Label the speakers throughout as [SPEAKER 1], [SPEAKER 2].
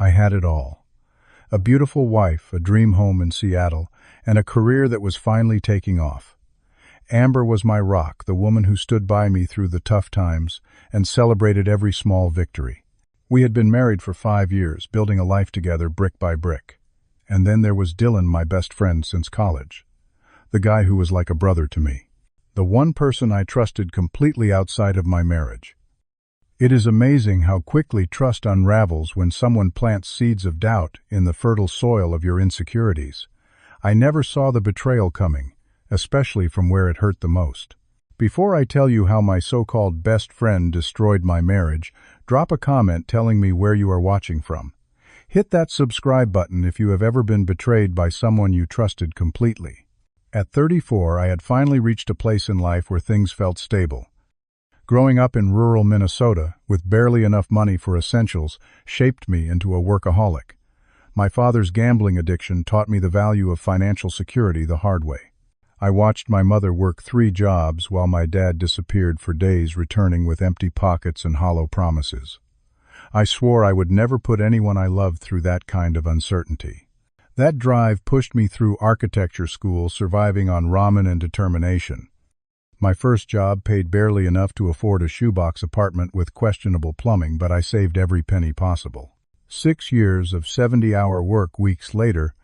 [SPEAKER 1] I had it all. A beautiful wife, a dream home in Seattle, and a career that was finally taking off. Amber was my rock, the woman who stood by me through the tough times and celebrated every small victory. We had been married for 5 years, building a life together brick by brick. And then there was Dylan, my best friend since college. The guy who was like a brother to me. The one person I trusted completely outside of my marriage. It is amazing how quickly trust unravels when someone plants seeds of doubt in the fertile soil of your insecurities. I never saw the betrayal coming, especially from where it hurt the most. Before I tell you how my so-called best friend destroyed my marriage, drop a comment telling me where you are watching from. Hit that subscribe button if you have ever been betrayed by someone you trusted completely. At 34, I had finally reached a place in life where things felt stable. Growing up in rural Minnesota, with barely enough money for essentials, shaped me into a workaholic. My father's gambling addiction taught me the value of financial security the hard way. I watched my mother work 3 jobs while my dad disappeared for days, returning with empty pockets and hollow promises. I swore I would never put anyone I loved through that kind of uncertainty. That drive pushed me through architecture school, surviving on ramen and determination. My first job paid barely enough to afford a shoebox apartment with questionable plumbing, but I saved every penny possible. 6 years of 70-hour work weeks later,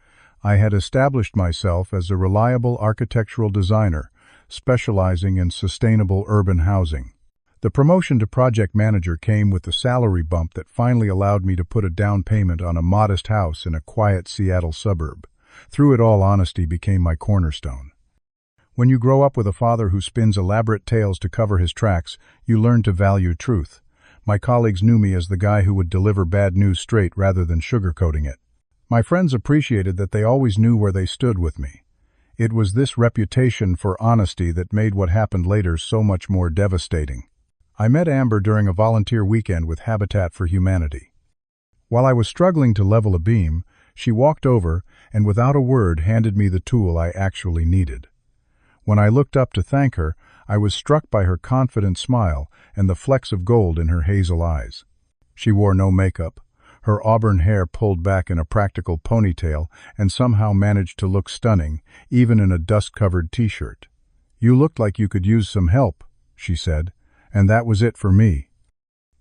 [SPEAKER 1] I had established myself as a reliable architectural designer, specializing in sustainable urban housing. The promotion to project manager came with a salary bump that finally allowed me to put a down payment on a modest house in a quiet Seattle suburb. Through it all, honesty became my cornerstone. When you grow up with a father who spins elaborate tales to cover his tracks, you learn to value truth. My colleagues knew me as the guy who would deliver bad news straight rather than sugarcoating it. My friends appreciated that they always knew where they stood with me. It was this reputation for honesty that made what happened later so much more devastating. I met Amber during a volunteer weekend with Habitat for Humanity. While I was struggling to level a beam, she walked over and without a word handed me the tool I actually needed. When I looked up to thank her, I was struck by her confident smile and the flecks of gold in her hazel eyes. She wore no makeup, her auburn hair pulled back in a practical ponytail, and somehow managed to look stunning, even in a dust-covered t-shirt. "You looked like you could use some help," she said, and that was it for me.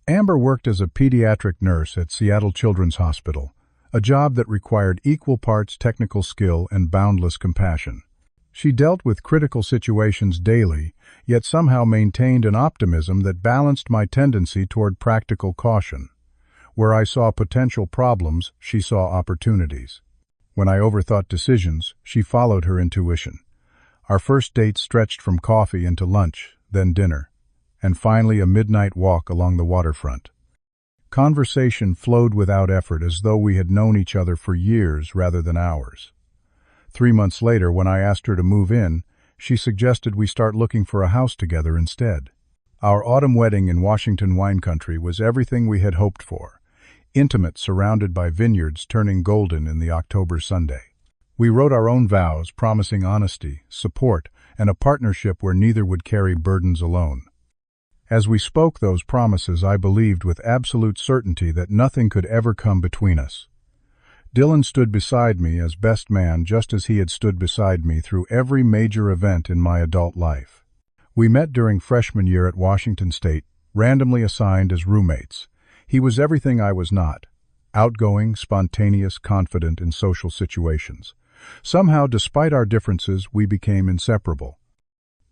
[SPEAKER 1] Amber worked as a pediatric nurse at Seattle Children's Hospital, a job that required equal parts technical skill and boundless compassion. She dealt with critical situations daily, yet somehow maintained an optimism that balanced my tendency toward practical caution. Where I saw potential problems, she saw opportunities. When I overthought decisions, she followed her intuition. Our first date stretched from coffee into lunch, then dinner, and finally a midnight walk along the waterfront. Conversation flowed without effort, as though we had known each other for years rather than hours. 3 months later, when I asked her to move in, she suggested we start looking for a house together instead. Our autumn wedding in Washington wine country was everything we had hoped for, intimate, surrounded by vineyards turning golden in the October Sunday. We wrote our own vows, promising honesty, support, and a partnership where neither would carry burdens alone. As we spoke those promises, I believed with absolute certainty that nothing could ever come between us. Dylan stood beside me as best man, just as he had stood beside me through every major event in my adult life. We met during freshman year at Washington State, randomly assigned as roommates. He was everything I was not: outgoing, spontaneous, confident in social situations. Somehow, despite our differences, we became inseparable.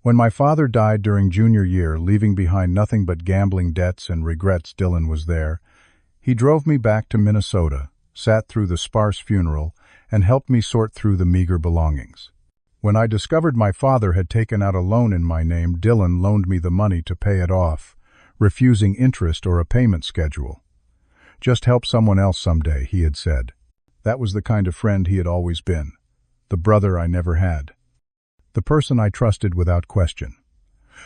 [SPEAKER 1] When my father died during junior year, leaving behind nothing but gambling debts and regrets, Dylan was there. He drove me back to Minnesota, sat through the sparse funeral, and helped me sort through the meager belongings. When I discovered my father had taken out a loan in my name, Dylan loaned me the money to pay it off, refusing interest or a payment schedule. "Just help someone else someday," he had said. That was the kind of friend he had always been, the brother I never had, the person I trusted without question.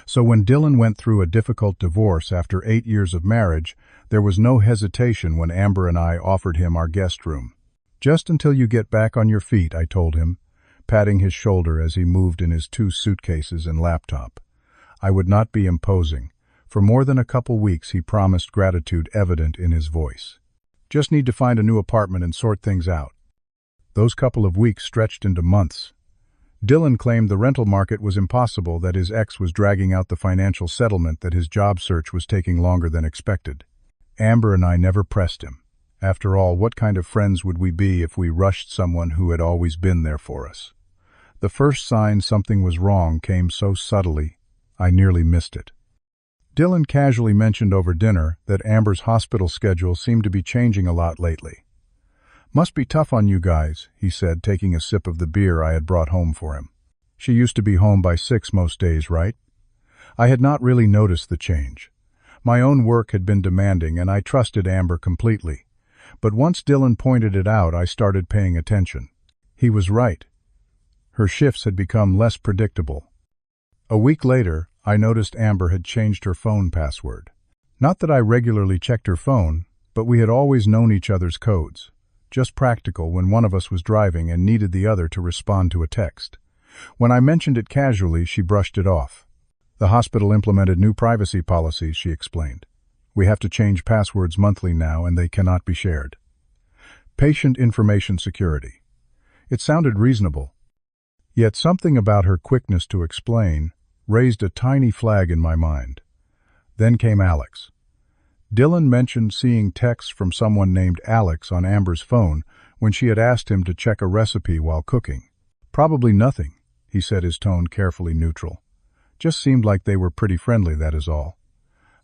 [SPEAKER 1] So when Dylan went through a difficult divorce after 8 years of marriage, there was no hesitation when Amber and I offered him our guest room. "Just until you get back on your feet," I told him, patting his shoulder as he moved in his 2 suitcases and laptop. I would not be imposing. For more than a couple weeks he promised, gratitude evident in his voice. Just need to find a new apartment and sort things out. Those couple of weeks stretched into months. Dylan claimed the rental market was impossible, that his ex was dragging out the financial settlement, that his job search was taking longer than expected. Amber and I never pressed him. After all, what kind of friends would we be if we rushed someone who had always been there for us? The first sign something was wrong came so subtly, I nearly missed it. Dylan casually mentioned over dinner that Amber's hospital schedule seemed to be changing a lot lately. "Must be tough on you guys," he said, taking a sip of the beer I had brought home for him. "She used to be home by 6 most days, right?" I had not really noticed the change. My own work had been demanding, and I trusted Amber completely. But once Dylan pointed it out, I started paying attention. He was right. Her shifts had become less predictable. A week later, I noticed Amber had changed her phone password. Not that I regularly checked her phone, but we had always known each other's codes. Just practical when one of us was driving and needed the other to respond to a text. When I mentioned it casually, she brushed it off. "The hospital implemented new privacy policies," she explained. "We have to change passwords monthly now, and they cannot be shared. Patient information security." It sounded reasonable. Yet something about her quickness to explain raised a tiny flag in my mind. Then came Alex. Dylan mentioned seeing texts from someone named Alex on Amber's phone when she had asked him to check a recipe while cooking. "Probably nothing," he said, his tone carefully neutral. "Just seemed like they were pretty friendly, that is all."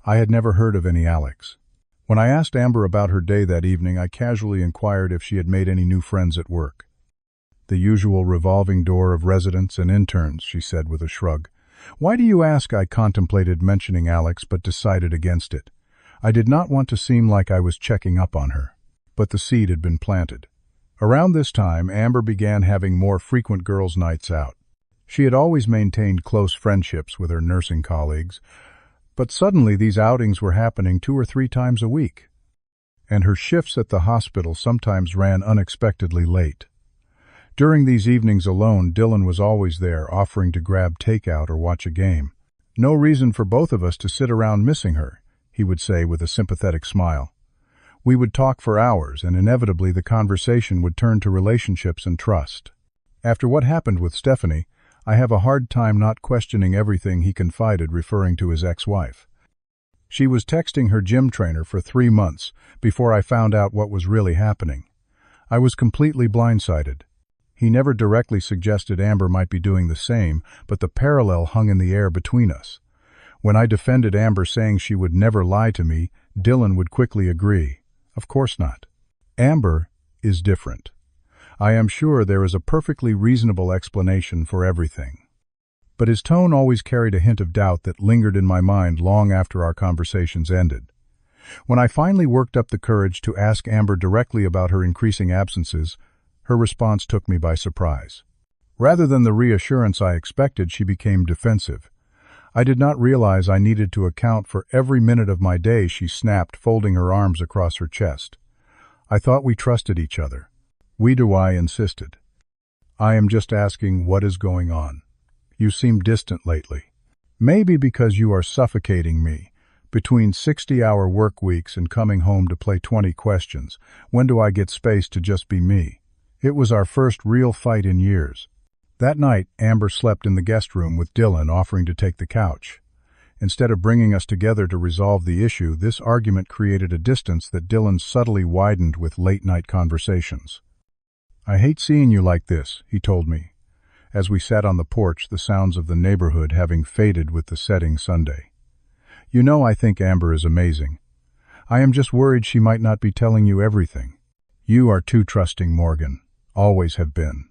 [SPEAKER 1] I had never heard of any Alex. When I asked Amber about her day that evening, I casually inquired if she had made any new friends at work. "The usual revolving door of residents and interns," she said with a shrug. "Why do you ask?" I contemplated mentioning Alex, but decided against it. I did not want to seem like I was checking up on her. But the seed had been planted. Around this time, Amber began having more frequent girls' nights out. She had always maintained close friendships with her nursing colleagues, but suddenly these outings were happening 2 or 3 times a week. And her shifts at the hospital sometimes ran unexpectedly late. During these evenings alone, Dylan was always there, offering to grab takeout or watch a game. "No reason for both of us to sit around missing her," he would say with a sympathetic smile. We would talk for hours, and inevitably the conversation would turn to relationships and trust. After what happened with Stephanie, I have a hard time not questioning everything he confided, referring to his ex-wife. She was texting her gym trainer for 3 months before I found out what was really happening. I was completely blindsided. He never directly suggested Amber might be doing the same, but the parallel hung in the air between us. When I defended Amber, saying she would never lie to me, Dylan would quickly agree. Of course not. Amber is different. I am sure there is a perfectly reasonable explanation for everything. But his tone always carried a hint of doubt that lingered in my mind long after our conversations ended. When I finally worked up the courage to ask Amber directly about her increasing absences, her response took me by surprise. Rather than the reassurance I expected, she became defensive. "I did not realize I needed to account for every minute of my day," she snapped, folding her arms across her chest. "I thought we trusted each other." "We do," I insisted. "I am just asking what is going on. You seem distant lately." "Maybe because you are suffocating me. Between 60-hour work weeks and coming home to play 20 questions, when do I get space to just be me?" It was our first real fight in years. That night, Amber slept in the guest room with Dylan, offering to take the couch. Instead of bringing us together to resolve the issue, this argument created a distance that Dylan subtly widened with late-night conversations. "I hate seeing you like this," he told me, as we sat on the porch, the sounds of the neighborhood having faded with the setting Sunday. "You know, I think Amber is amazing. I am just worried she might not be telling you everything. You are too trusting, Morgan. Always have been."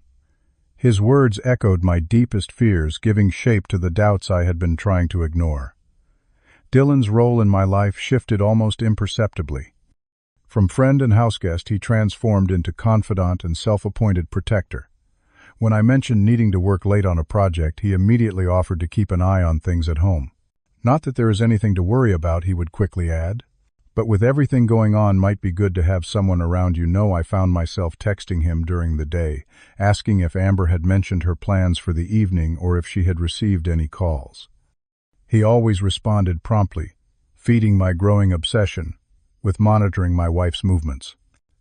[SPEAKER 1] His words echoed my deepest fears, giving shape to the doubts I had been trying to ignore. Dylan's role in my life shifted almost imperceptibly. From friend and houseguest, he transformed into confidant and self-appointed protector. When I mentioned needing to work late on a project, he immediately offered to keep an eye on things at home. "Not that there is anything to worry about," he would quickly add. "But with everything going on, might be good to have someone around." I found myself texting him during the day, asking if Amber had mentioned her plans for the evening or if she had received any calls. He always responded promptly, feeding my growing obsession with monitoring my wife's movements.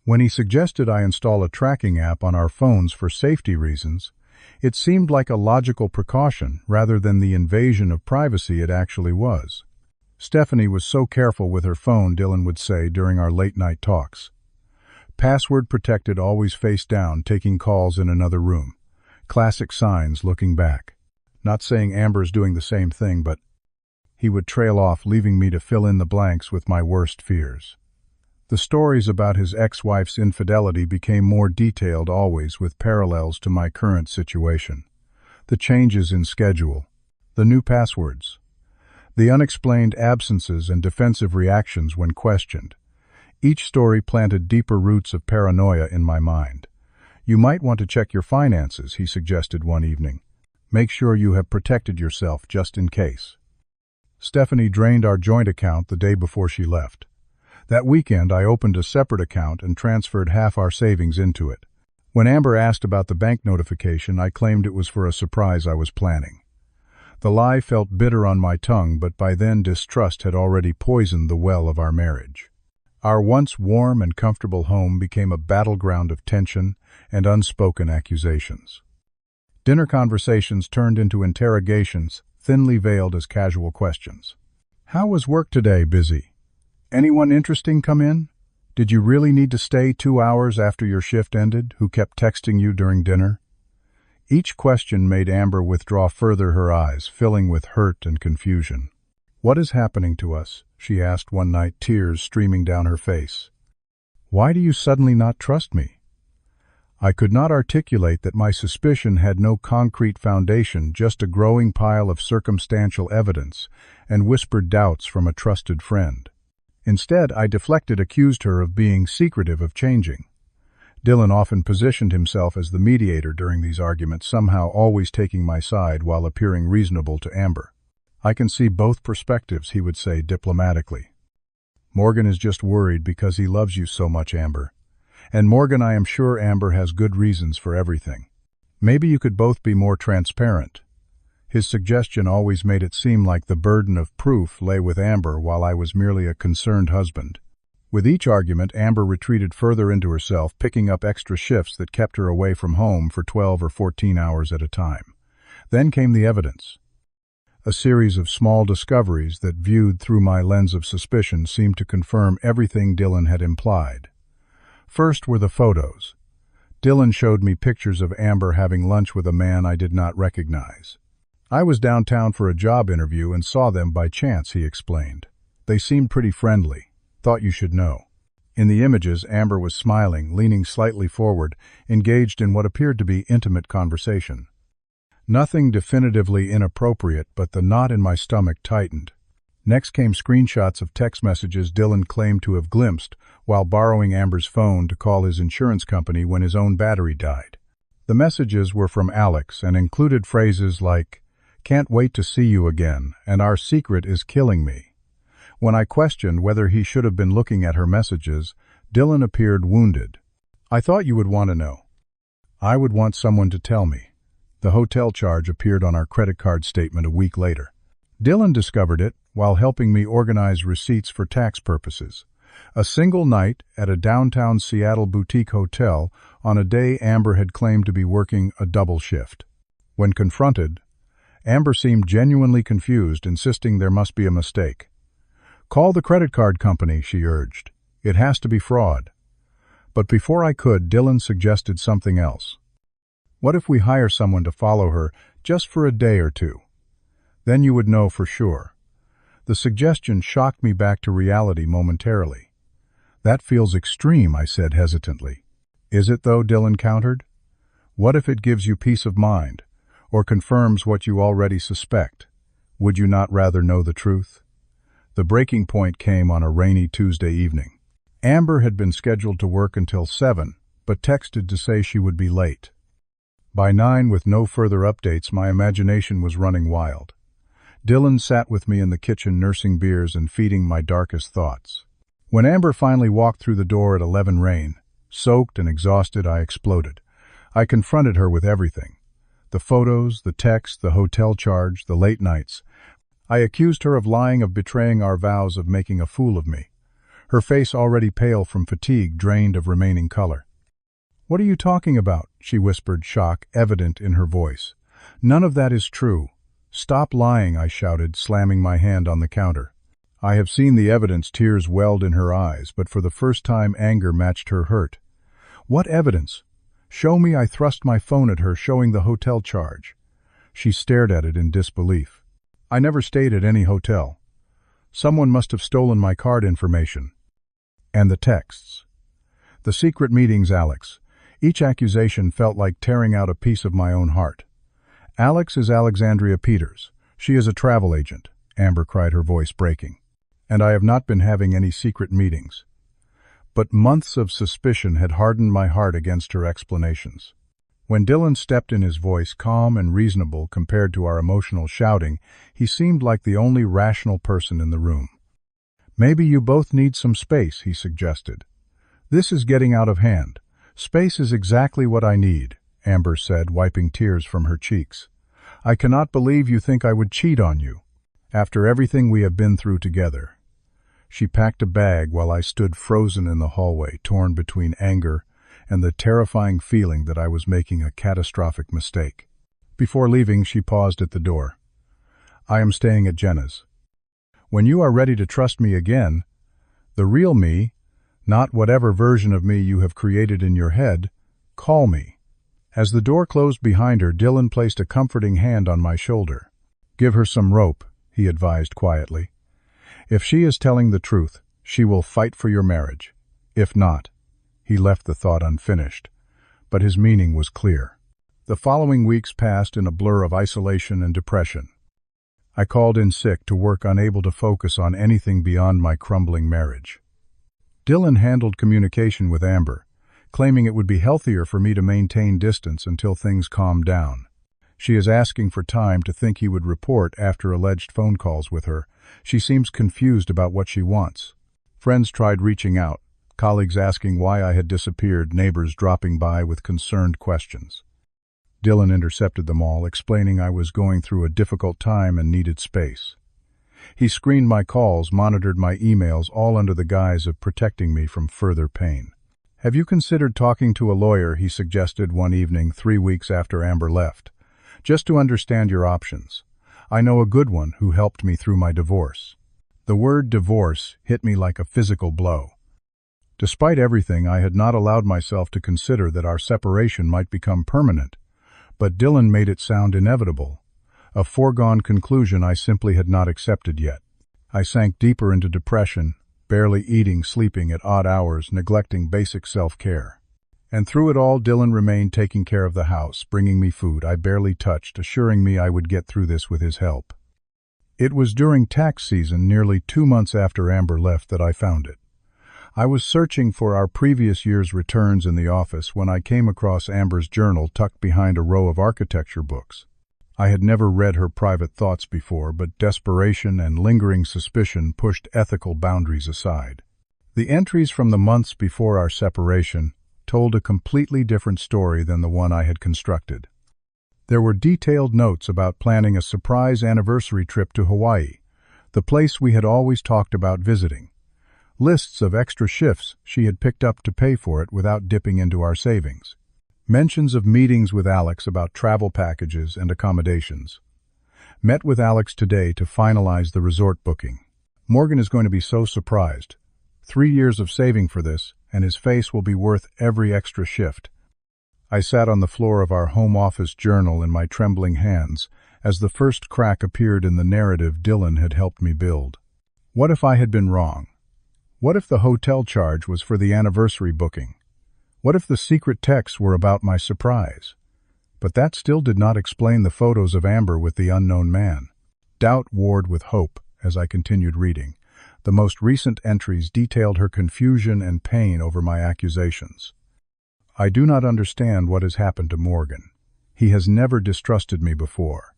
[SPEAKER 1] When he suggested I install a tracking app on our phones for safety reasons, it seemed like a logical precaution rather than the invasion of privacy it actually was. Stephanie was so careful with her phone, Dylan would say during our late-night talks. Password protected, always face down, taking calls in another room. Classic signs looking back. Not saying Amber's doing the same thing, but he would trail off, leaving me to fill in the blanks with my worst fears. The stories about his ex-wife's infidelity became more detailed, always with parallels to my current situation. The changes in schedule, the new passwords, the unexplained absences and defensive reactions when questioned. Each story planted deeper roots of paranoia in my mind. "You might want to check your finances," he suggested one evening. "Make sure you have protected yourself just in case." Stephanie drained our joint account the day before she left. That weekend, I opened a separate account and transferred half our savings into it. When Amber asked about the bank notification, I claimed it was for a surprise I was planning. The lie felt bitter on my tongue, but by then distrust had already poisoned the well of our marriage. Our once warm and comfortable home became a battleground of tension and unspoken accusations. Dinner conversations turned into interrogations, thinly veiled as casual questions. "How was work today? Busy? Anyone interesting come in? Did you really need to stay 2 hours after your shift ended? Who kept texting you during dinner?" Each question made Amber withdraw further, her eyes filling with hurt and confusion. "What is happening to us?" she asked one night, tears streaming down her face. "Why do you suddenly not trust me?" I could not articulate that my suspicion had no concrete foundation, just a growing pile of circumstantial evidence and whispered doubts from a trusted friend. Instead, I deflected, accused her of being secretive, of changing. Dylan often positioned himself as the mediator during these arguments, somehow always taking my side while appearing reasonable to Amber. "I can see both perspectives," he would say diplomatically. "Morgan is just worried because he loves you so much, Amber. And Morgan, I am sure Amber has good reasons for everything. Maybe you could both be more transparent." His suggestion always made it seem like the burden of proof lay with Amber while I was merely a concerned husband. With each argument, Amber retreated further into herself, picking up extra shifts that kept her away from home for 12 or 14 hours at a time. Then came the evidence. A series of small discoveries that, viewed through my lens of suspicion, seemed to confirm everything Dylan had implied. First were the photos. Dylan showed me pictures of Amber having lunch with a man I did not recognize. "I was downtown for a job interview and saw them by chance," he explained. "They seemed pretty friendly. Thought you should know." In the images, Amber was smiling, leaning slightly forward, engaged in what appeared to be intimate conversation. Nothing definitively inappropriate, but the knot in my stomach tightened. Next came screenshots of text messages Dylan claimed to have glimpsed while borrowing Amber's phone to call his insurance company when his own battery died. The messages were from Alex and included phrases like, "Can't wait to see you again," and "Our secret is killing me." When I questioned whether he should have been looking at her messages, Dylan appeared wounded. "I thought you would want to know." "I would want someone to tell me." The hotel charge appeared on our credit card statement a week later. Dylan discovered it while helping me organize receipts for tax purposes. A single night at a downtown Seattle boutique hotel on a day Amber had claimed to be working a double shift. When confronted, Amber seemed genuinely confused, insisting there must be a mistake. "Call the credit card company," she urged. "It has to be fraud." But before I could, Dylan suggested something else. "What if we hire someone to follow her just for a day or two? Then you would know for sure." The suggestion shocked me back to reality momentarily. "That feels extreme," I said hesitantly. "Is it though?" Dylan countered. "What if it gives you peace of mind, or confirms what you already suspect? Would you not rather know the truth?" The breaking point came on a rainy Tuesday evening. Amber had been scheduled to work until 7, but texted to say she would be late. By 9, with no further updates, my imagination was running wild. Dylan sat with me in the kitchen, nursing beers and feeding my darkest thoughts. When Amber finally walked through the door at 11 rain, soaked and exhausted, I exploded. I confronted her with everything. The photos, the text, the hotel charge, the late nights. I accused her of lying, of betraying our vows, of making a fool of me. her face already pale from fatigue, drained of remaining color. "What are you talking about?" she whispered, shock evident in her voice. "None of that is true." "Stop lying," I shouted, slamming my hand on the counter. I have seen the evidence. Tears welled in her eyes, but for the first time anger matched her hurt. "What evidence?" "Show me." I thrust my phone at her, showing the hotel charge. She stared at it in disbelief. "I never stayed at any hotel. Someone must have stolen my card information." And the texts. The secret meetings, Alex. Each accusation felt like tearing out a piece of my own heart. "Alex is Alexandria Peters. She is a travel agent," Amber cried, her voice breaking. "And I have not been having any secret meetings." But months of suspicion had hardened my heart against her explanations. When Dylan stepped in, his voice calm and reasonable compared to our emotional shouting, he seemed like the only rational person in the room. "Maybe you both need some space," he suggested. "This is getting out of hand." "Space is exactly what I need," Amber said, wiping tears from her cheeks. "I cannot believe you think I would cheat on you, after everything we have been through together." She packed a bag while I stood frozen in the hallway, torn between anger and the terrifying feeling that I was making a catastrophic mistake. Before leaving, she paused at the door. "I am staying at Jenna's. When you are ready to trust me again, the real me, not whatever version of me you have created in your head, call me." As the door closed behind her, Dylan placed a comforting hand on my shoulder. "Give her some rope," he advised quietly. "If she is telling the truth, she will fight for your marriage. If not—" He left the thought unfinished, but his meaning was clear. The following weeks passed in a blur of isolation and depression. I called in sick to work, unable to focus on anything beyond my crumbling marriage. Dylan handled communication with Amber, claiming it would be healthier for me to maintain distance until things calmed down. She is asking for time to think, he would report after alleged phone calls with her. She seems confused about what she wants. Friends tried reaching out, colleagues asking why I had disappeared, neighbors dropping by with concerned questions. Dylan intercepted them all, explaining I was going through a difficult time and needed space. He screened my calls, monitored my emails, all under the guise of protecting me from further pain. "Have you considered talking to a lawyer?" he suggested one evening 3 weeks after Amber left. "Just to understand your options. I know a good one who helped me through my divorce." The word divorce hit me like a physical blow. Despite everything, I had not allowed myself to consider that our separation might become permanent. But Dylan made it sound inevitable, a foregone conclusion I simply had not accepted yet. I sank deeper into depression, barely eating, sleeping at odd hours, neglecting basic self-care. And through it all, Dylan remained taking care of the house, bringing me food I barely touched, assuring me I would get through this with his help. It was during tax season, nearly 2 months after Amber left, that I found it. I was searching for our previous year's returns in the office when I came across Amber's journal tucked behind a row of architecture books. I had never read her private thoughts before, but desperation and lingering suspicion pushed ethical boundaries aside. The entries from the months before our separation told a completely different story than the one I had constructed. There were detailed notes about planning a surprise anniversary trip to Hawaii, the place we had always talked about visiting. Lists of extra shifts she had picked up to pay for it without dipping into our savings. Mentions of meetings with Alex about travel packages and accommodations. Met with Alex today to finalize the resort booking. Morgan is going to be so surprised. 3 years of saving for this, and his face will be worth every extra shift. I sat on the floor of our home office, journal in my trembling hands, as the first crack appeared in the narrative Dylan had helped me build. What if I had been wrong? What if the hotel charge was for the anniversary booking? What if the secret texts were about my surprise? But that still did not explain the photos of Amber with the unknown man. Doubt warred with hope as I continued reading. The most recent entries detailed her confusion and pain over my accusations. "I do not understand what has happened to Morgan. He has never distrusted me before.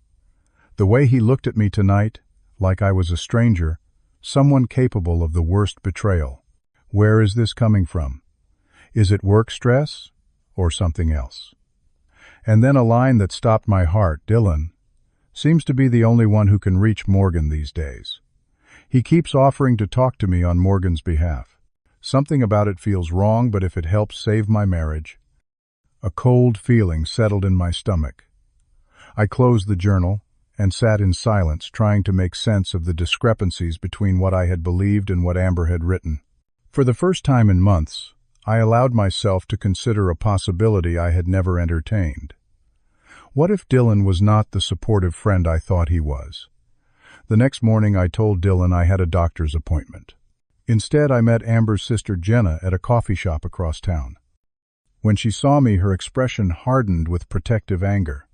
[SPEAKER 1] The way he looked at me tonight, like I was a stranger, someone capable of the worst betrayal. Where is this coming from? Is it work stress or something else?" And then a line that stopped my heart. "Dylan seems to be the only one who can reach Morgan these days. He keeps offering to talk to me on Morgan's behalf. Something about it feels wrong, but if it helps save my marriage. A cold feeling settled in my stomach. I closed the journal and sat in silence, trying to make sense of the discrepancies between what I had believed and what Amber had written. For the first time in months, I allowed myself to consider a possibility I had never entertained. What if Dylan was not the supportive friend I thought he was? The next morning I told Dylan I had a doctor's appointment. Instead, I met Amber's sister Jenna at a coffee shop across town. When she saw me, her expression hardened with protective anger.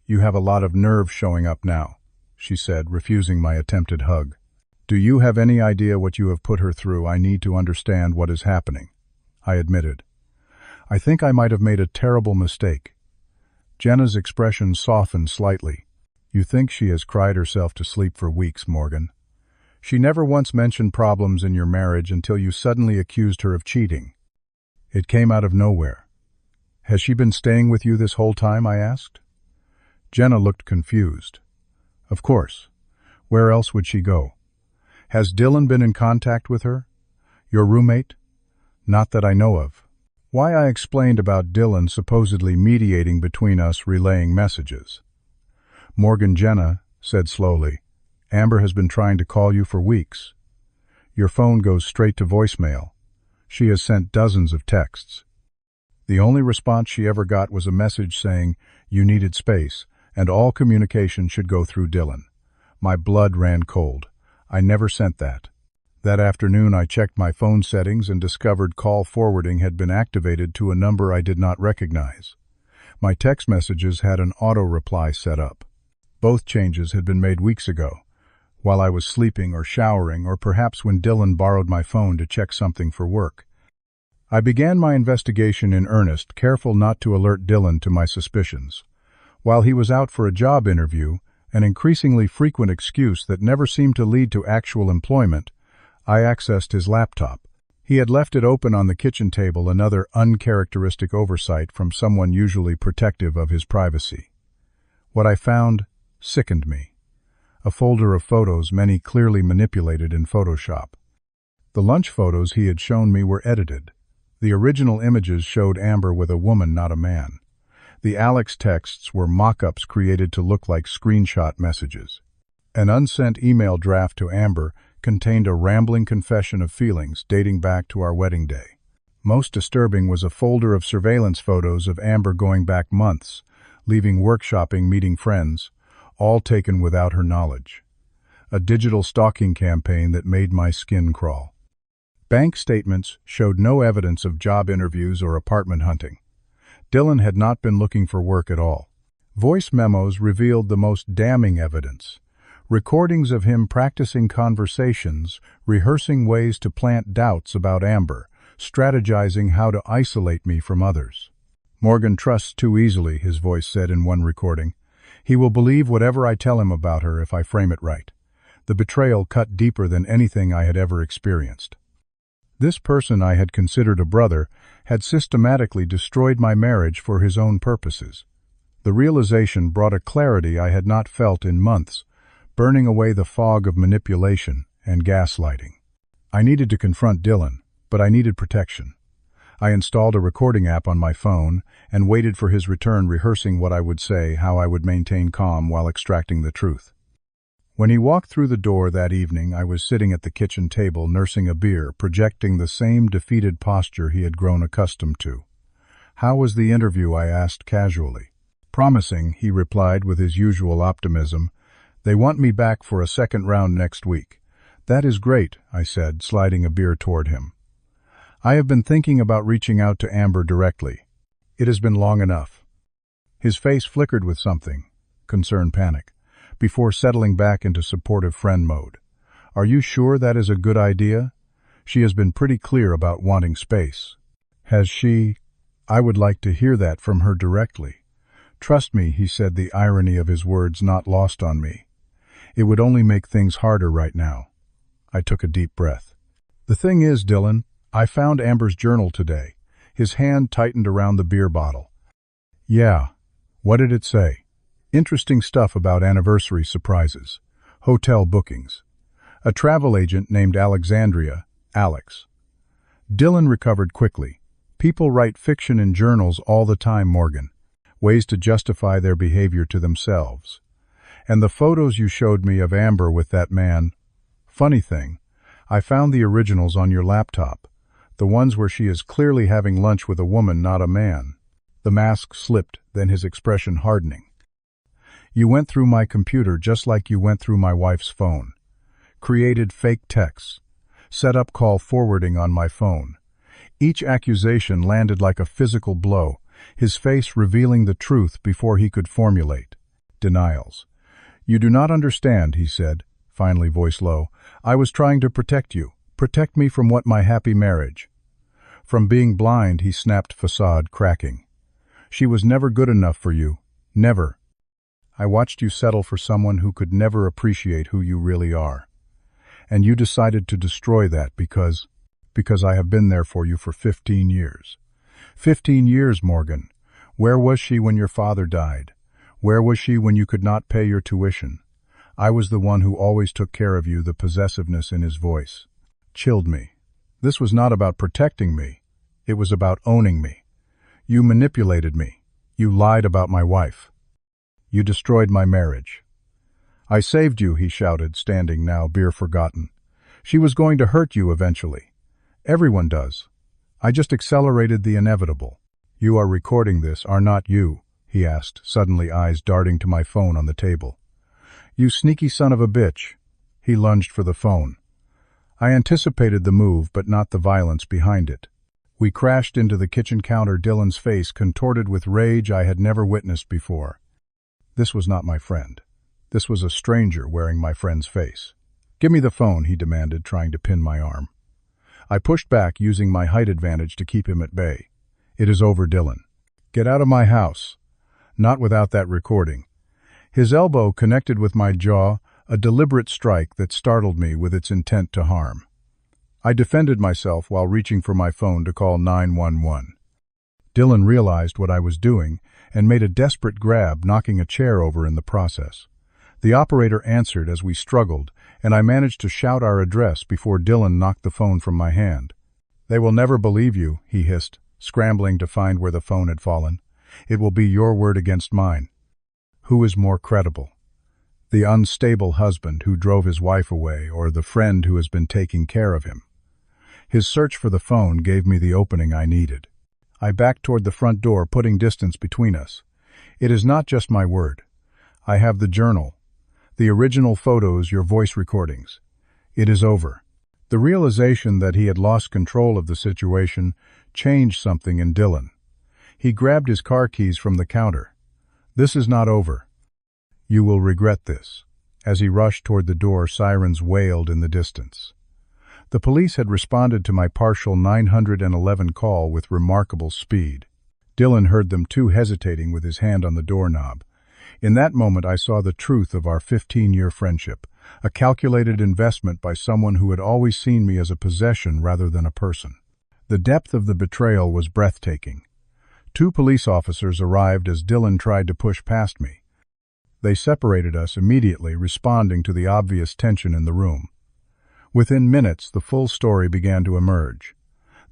[SPEAKER 1] "You have a lot of nerve showing up now," she said, refusing my attempted hug. "Do you have any idea what you have put her through? I need to understand what is happening," I admitted. "I think I might have made a terrible mistake." Jenna's expression softened slightly. "You think she has cried herself to sleep for weeks, Morgan. She never once mentioned problems in your marriage until you suddenly accused her of cheating. It came out of nowhere. Has she been staying with you this whole time?" I asked. Jenna looked confused. "Of course. Where else would she go? Has Dylan been in contact with her? Your roommate?" "Not that I know of." Why I explained about Dylan supposedly mediating between us, relaying messages. Jenna said slowly, "Amber has been trying to call you for weeks. Your phone goes straight to voicemail. She has sent dozens of texts. The only response she ever got was a message saying you needed space and all communication should go through Dylan. My blood ran cold. I never sent that. That afternoon I checked my phone settings and discovered call forwarding had been activated to a number I did not recognize. My text messages had an auto-reply set up. Both changes had been made weeks ago, while I was sleeping or showering, or perhaps when Dylan borrowed my phone to check something for work. I began my investigation in earnest, careful not to alert Dylan to my suspicions. While he was out for a job interview, an increasingly frequent excuse that never seemed to lead to actual employment, I accessed his laptop. He had left it open on the kitchen table, another uncharacteristic oversight from someone usually protective of his privacy. What I found sickened me. A folder of photos, many clearly manipulated in Photoshop. The lunch photos he had shown me were edited. The original images showed Amber with a woman, not a man. The Alex texts were mock-ups created to look like screenshot messages. An unsent email draft to Amber contained a rambling confession of feelings dating back to our wedding day. Most disturbing was a folder of surveillance photos of Amber going back months, leaving workshopping, meeting friends, all taken without her knowledge. A digital stalking campaign that made my skin crawl. Bank statements showed no evidence of job interviews or apartment hunting. Dylan had not been looking for work at all. Voice memos revealed the most damning evidence. Recordings of him practicing conversations, rehearsing ways to plant doubts about Amber, strategizing how to isolate me from others. "Morgan trusts too easily," his voice said in one recording. "He will believe whatever I tell him about her if I frame it right." The betrayal cut deeper than anything I had ever experienced. This person I had considered a brother had systematically destroyed my marriage for his own purposes. The realization brought a clarity I had not felt in months, burning away the fog of manipulation and gaslighting. I needed to confront Dylan, but I needed protection. I installed a recording app on my phone and waited for his return, rehearsing what I would say, how I would maintain calm while extracting the truth. When he walked through the door that evening, I was sitting at the kitchen table nursing a beer, projecting the same defeated posture he had grown accustomed to. "How was the interview?" I asked casually. "Promising," he replied with his usual optimism. "They want me back for a second round next week." "That is great," I said, sliding a beer toward him. "I have been thinking about reaching out to Amber directly. It has been long enough." His face flickered with something, concern, panic, before settling back into supportive friend mode. "Are you sure that is a good idea? She has been pretty clear about wanting space." "Has she?" "I would like to hear that from her directly." "Trust me," he said, the irony of his words not lost on me. "It would only make things harder right now." I took a deep breath. "The thing is, Dylan, I found Amber's journal today." His hand tightened around the beer bottle. "Yeah. What did it say?" "Interesting stuff about anniversary surprises, hotel bookings. A travel agent named Alexandria, Alex. Dylan recovered quickly. People write fiction in journals all the time, Morgan. Ways to justify their behavior to themselves. And the photos you showed me of Amber with that man. Funny thing, I found the originals on your laptop. The ones where she is clearly having lunch with a woman, not a man. The mask slipped, then his expression hardening. You went through my computer just like you went through my wife's phone. Created fake texts. Set up call forwarding on my phone. Each accusation landed like a physical blow, his face revealing the truth before he could formulate. Denials. You do not understand, he said, finally voice low. I was trying to protect you. Protect me from what my happy marriage. From being blind, he snapped, facade cracking. She was never good enough for you. Never. I watched you settle for someone who could never appreciate who you really are. And you decided to destroy that because I have been there for you for 15 years. 15 years, Morgan. Where was she when your father died? Where was she when you could not pay your tuition? I was the one who always took care of you, the possessiveness in his voice. Chilled me. This was not about protecting me. It was about owning me. You manipulated me. You lied about my wife. You destroyed my marriage. I saved you, he shouted, standing now, beer forgotten. She was going to hurt you eventually. Everyone does. I just accelerated the inevitable. You are recording this, are not you? He asked, suddenly eyes darting to my phone on the table. You sneaky son of a bitch. He lunged for the phone. I anticipated the move, but not the violence behind it. We crashed into the kitchen counter, Dylan's face contorted with rage I had never witnessed before. This was not my friend. This was a stranger wearing my friend's face. Give me the phone, he demanded, trying to pin my arm. I pushed back, using my height advantage to keep him at bay. It is over, Dylan. Get out of my house. Not without that recording. His elbow connected with my jaw, a deliberate strike that startled me with its intent to harm. I defended myself while reaching for my phone to call 911. Dylan realized what I was doing and made a desperate grab, knocking a chair over in the process. The operator answered as we struggled, and I managed to shout our address before Dylan knocked the phone from my hand. They will never believe you, he hissed, scrambling to find where the phone had fallen. It will be your word against mine. Who is more credible? The unstable husband who drove his wife away, or the friend who has been taking care of him? His search for the phone gave me the opening I needed. I backed toward the front door, putting distance between us. It is not just my word. I have the journal, the original photos, your voice recordings. It is over. The realization that he had lost control of the situation changed something in Dylan. He grabbed his car keys from the counter. This is not over. You will regret this. As he rushed toward the door, sirens wailed in the distance. The police had responded to my partial 911 call with remarkable speed. Dylan heard them too, hesitating with his hand on the doorknob. In that moment I saw the truth of our 15-year friendship, a calculated investment by someone who had always seen me as a possession rather than a person. The depth of the betrayal was breathtaking. 2 police officers arrived as Dylan tried to push past me. They separated us immediately, responding to the obvious tension in the room. Within minutes, the full story began to emerge.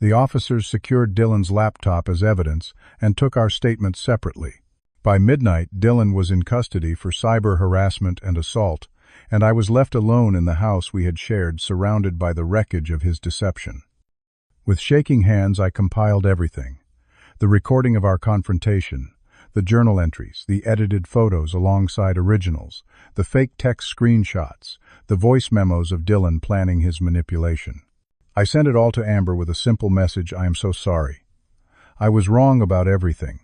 [SPEAKER 1] The officers secured Dylan's laptop as evidence and took our statements separately. By midnight, Dylan was in custody for cyber harassment and assault, and I was left alone in the house we had shared, surrounded by the wreckage of his deception. With shaking hands, I compiled everything. The recording of our confrontation, the journal entries, the edited photos alongside originals, the fake text screenshots, the voice memos of Dylan planning his manipulation. I sent it all to Amber with a simple message: I am so sorry. I was wrong about everything.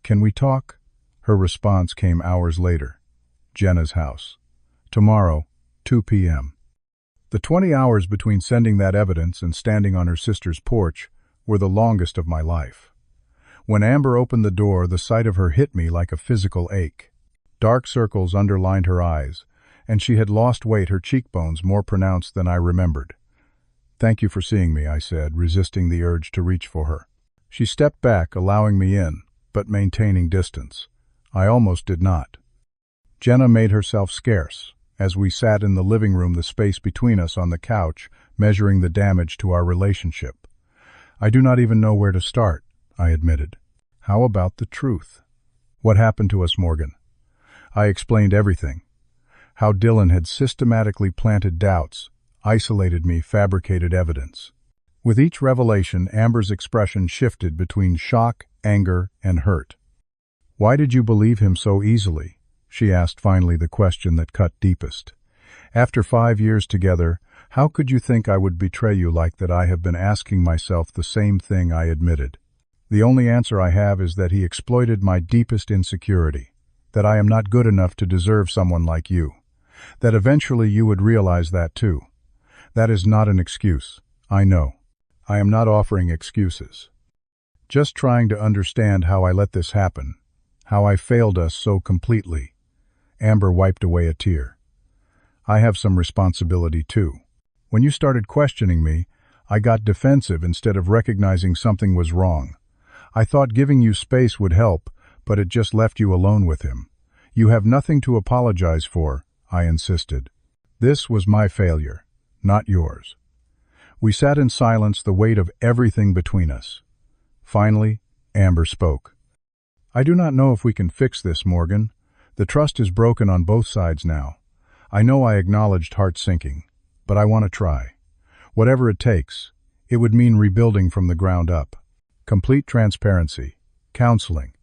[SPEAKER 1] Can we talk? Her response came hours later. Jenna's house. Tomorrow, 2 p.m. The 20 hours between sending that evidence and standing on her sister's porch were the longest of my life. When Amber opened the door, the sight of her hit me like a physical ache. Dark circles underlined her eyes, and she had lost weight, her cheekbones more pronounced than I remembered. Thank you for seeing me, I said, resisting the urge to reach for her. She stepped back, allowing me in, but maintaining distance. I almost did not. Jenna made herself scarce, as we sat in the living room, the space between us on the couch, measuring the damage to our relationship. I do not even know where to start, I admitted. How about the truth? What happened to us, Morgan? I explained everything. How Dylan had systematically planted doubts, isolated me, fabricated evidence. With each revelation, Amber's expression shifted between shock, anger, and hurt. Why did you believe him so easily? She asked finally, the question that cut deepest. After 5 years together, how could you think I would betray you like that? I have been asking myself the same thing, I admitted. The only answer I have is that he exploited my deepest insecurity, that I am not good enough to deserve someone like you, that eventually you would realize that too. That is not an excuse, I know. I am not offering excuses. Just trying to understand how I let this happen, how I failed us so completely. Amber wiped away a tear. I have some responsibility too. When you started questioning me, I got defensive instead of recognizing something was wrong. I thought giving you space would help, but it just left you alone with him. You have nothing to apologize for, I insisted. This was my failure, not yours. We sat in silence, the weight of everything between us. Finally, Amber spoke. I do not know if we can fix this, Morgan. The trust is broken on both sides now. I know I acknowledged heart sinking, but I want to try. Whatever it takes, it would mean rebuilding from the ground up. Complete transparency, counseling,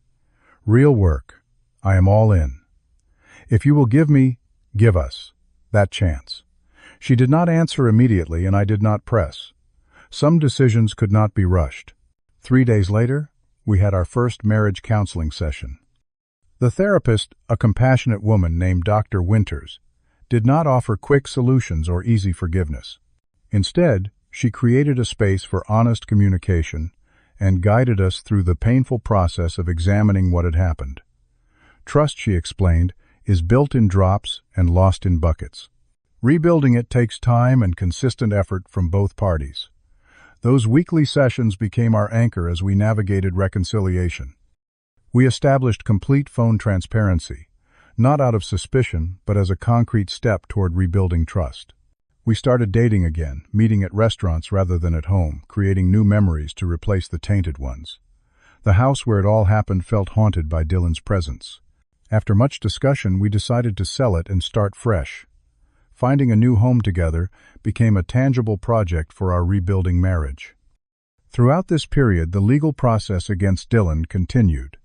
[SPEAKER 1] real work. I am all in. If you will give us, that chance. She did not answer immediately, and I did not press. Some decisions could not be rushed. 3 days later, we had our first marriage counseling session. The therapist, a compassionate woman named Dr. Winters, did not offer quick solutions or easy forgiveness. Instead, she created a space for honest communication and guided us through the painful process of examining what had happened. Trust, she explained, is built in drops and lost in buckets. Rebuilding it takes time and consistent effort from both parties. Those weekly sessions became our anchor as we navigated reconciliation. We established complete phone transparency, not out of suspicion, but as a concrete step toward rebuilding trust. We started dating again, meeting at restaurants rather than at home, creating new memories to replace the tainted ones. The house where it all happened felt haunted by Dylan's presence. After much discussion, we decided to sell it and start fresh. Finding a new home together became a tangible project for our rebuilding marriage. Throughout this period, the legal process against Dylan continued.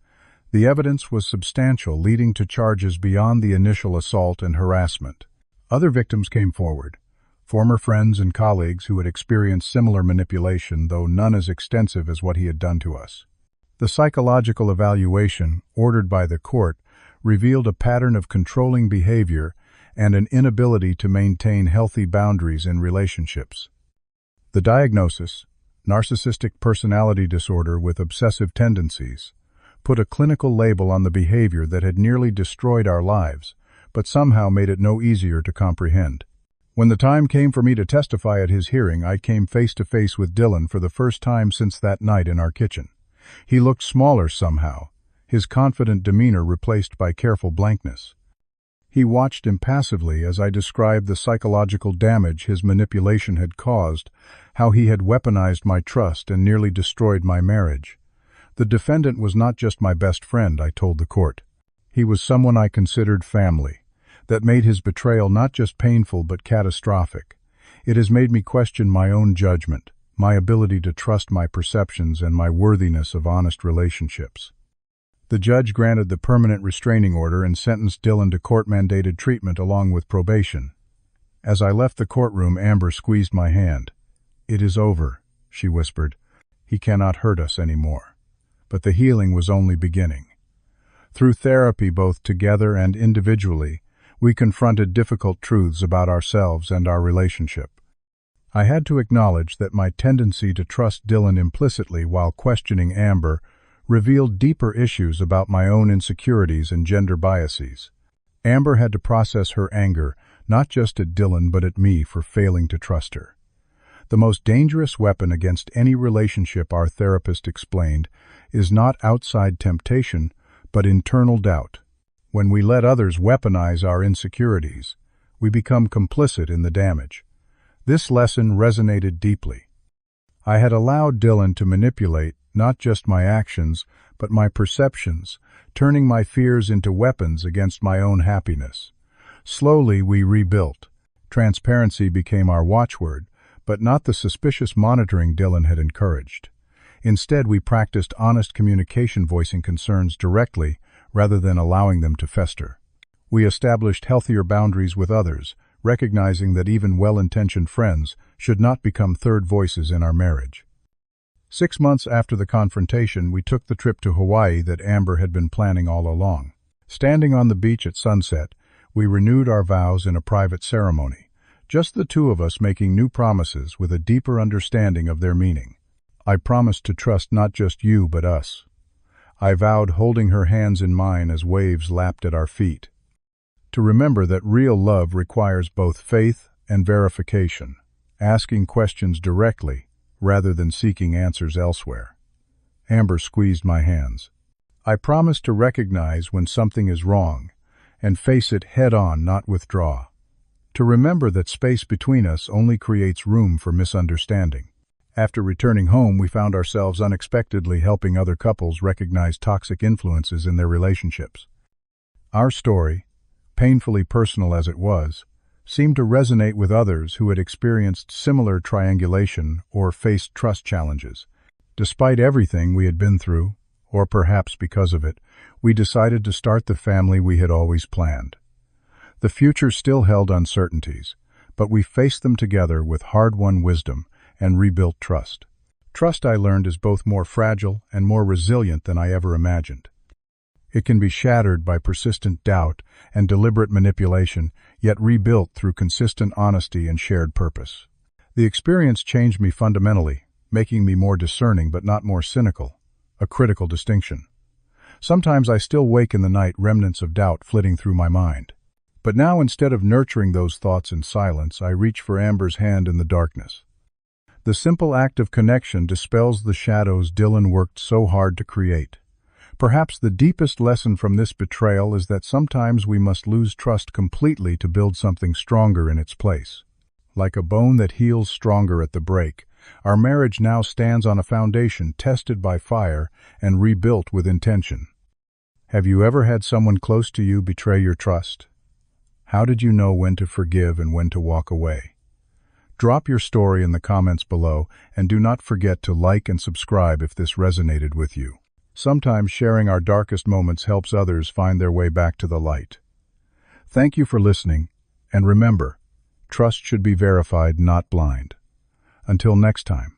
[SPEAKER 1] The evidence was substantial, leading to charges beyond the initial assault and harassment. Other victims came forward. Former friends and colleagues who had experienced similar manipulation, though none as extensive as what he had done to us. The psychological evaluation, ordered by the court, revealed a pattern of controlling behavior and an inability to maintain healthy boundaries in relationships. The diagnosis, narcissistic personality disorder with obsessive tendencies, put a clinical label on the behavior that had nearly destroyed our lives, but somehow made it no easier to comprehend. When the time came for me to testify at his hearing, I came face to face with Dylan for the first time since that night in our kitchen. He looked smaller somehow, his confident demeanor replaced by careful blankness. He watched impassively as I described the psychological damage his manipulation had caused, how he had weaponized my trust and nearly destroyed my marriage. The defendant was not just my best friend, I told the court. He was someone I considered family. That made his betrayal not just painful but catastrophic. It has made me question my own judgment, my ability to trust my perceptions, and my worthiness of honest relationships. The judge granted the permanent restraining order and sentenced Dylan to court-mandated treatment along with probation. As I left the courtroom, Amber squeezed my hand. "It is over," she whispered. "He cannot hurt us anymore." But the healing was only beginning. Through therapy, both together and individually, we confronted difficult truths about ourselves and our relationship. I had to acknowledge that my tendency to trust Dylan implicitly while questioning Amber revealed deeper issues about my own insecurities and gender biases. Amber had to process her anger, not just at Dylan but at me for failing to trust her. The most dangerous weapon against any relationship, our therapist explained, is not outside temptation, but internal doubt. When we let others weaponize our insecurities, we become complicit in the damage. This lesson resonated deeply. I had allowed Dylan to manipulate not just my actions, but my perceptions, turning my fears into weapons against my own happiness. Slowly, we rebuilt. Transparency became our watchword, but not the suspicious monitoring Dylan had encouraged. Instead, we practiced honest communication, voicing concerns directly rather than allowing them to fester. We established healthier boundaries with others, recognizing that even well-intentioned friends should not become third voices in our marriage. 6 months after the confrontation, we took the trip to Hawaii that Amber had been planning all along. Standing on the beach at sunset, we renewed our vows in a private ceremony, just the two of us making new promises with a deeper understanding of their meaning. I promised to trust not just you, but us. I vowed, holding her hands in mine as waves lapped at our feet, to remember that real love requires both faith and verification, asking questions directly rather than seeking answers elsewhere. Amber squeezed my hands. I promise to recognize when something is wrong and face it head-on, not withdraw. To remember that space between us only creates room for misunderstanding. After returning home, we found ourselves unexpectedly helping other couples recognize toxic influences in their relationships. Our story, painfully personal as it was, seemed to resonate with others who had experienced similar triangulation or faced trust challenges. Despite everything we had been through, or perhaps because of it, we decided to start the family we had always planned. The future still held uncertainties, but we faced them together with hard-won wisdom and rebuilt trust. Trust, I learned, is both more fragile and more resilient than I ever imagined. It can be shattered by persistent doubt and deliberate manipulation, yet rebuilt through consistent honesty and shared purpose. The experience changed me fundamentally, making me more discerning but not more cynical, a critical distinction. Sometimes I still wake in the night, remnants of doubt flitting through my mind. But now, instead of nurturing those thoughts in silence, I reach for Amber's hand in the darkness. The simple act of connection dispels the shadows Dylan worked so hard to create. Perhaps the deepest lesson from this betrayal is that sometimes we must lose trust completely to build something stronger in its place. Like a bone that heals stronger at the break, our marriage now stands on a foundation tested by fire and rebuilt with intention. Have you ever had someone close to you betray your trust? How did you know when to forgive and when to walk away? Drop your story in the comments below, and do not forget to like and subscribe if this resonated with you. Sometimes sharing our darkest moments helps others find their way back to the light. Thank you for listening, and remember, trust should be verified, not blind. Until next time.